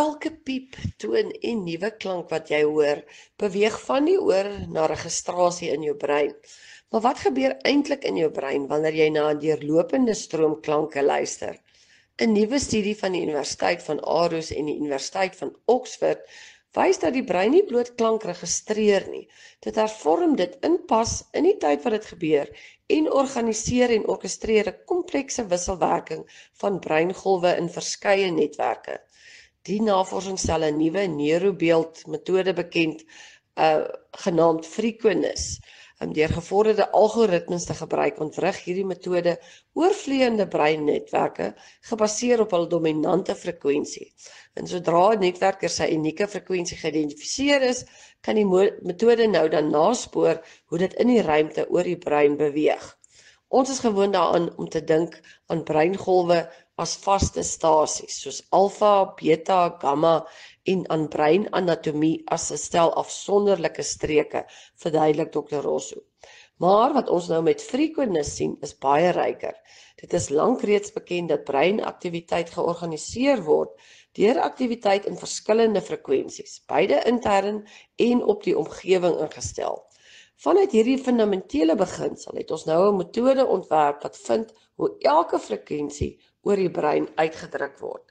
Elke piep, toon en nuwe klank wat jy hoor, beweeg van die oor na registrasie in jou brein. Maar wat gebeur eintlik in jou brein wanneer jy na 'n deurlopende stroom klanke luister? 'n Nuwe studie van die Universiteit van Aarhus en die Universiteit van Oxford wys dat die brein nie bloot klank registreer nie. Dit hervorm dit inpas in die tyd wat dit gebeur en organiseer en orkestreer 'n komplekse wisselwerking van breingolwe in verskeie netwerke. Die navorsing stel 'n nuwe neurobeeldmetode bekend, genaamd Frequentis. Deur gevorderde algoritmes te gebruik, ontwrig hierdie metode oorvloeiende breinnetwerke gebaseer op hul dominante frekwensie. En sodra 'n netwerker sy unieke frekwensie geïdentifiseer is, kan die metode nou dan naspoor hoe dit in die ruimte oor die brein beweeg. Ons is gewoond daaraan om te dink aan breingolwe as vaste stasies, soos alfa, beta, gamma en aan breinanatomie as 'n stel afsonderlike streke, verduidelik Dr. Rosso. Maar wat ons nou met Frequentis sien, is baie ryker. Dit is lank reeds bekend dat breinaktiwiteit georganiseer word deur aktiwiteit in verskillende frekwensies, beide intern en op die omgewing ingestel. Vanuit hierdie fundamentele beginsel het ons nou 'n metode ontwerp wat vind hoe elke frekwensie oor die brein uitgedruk word.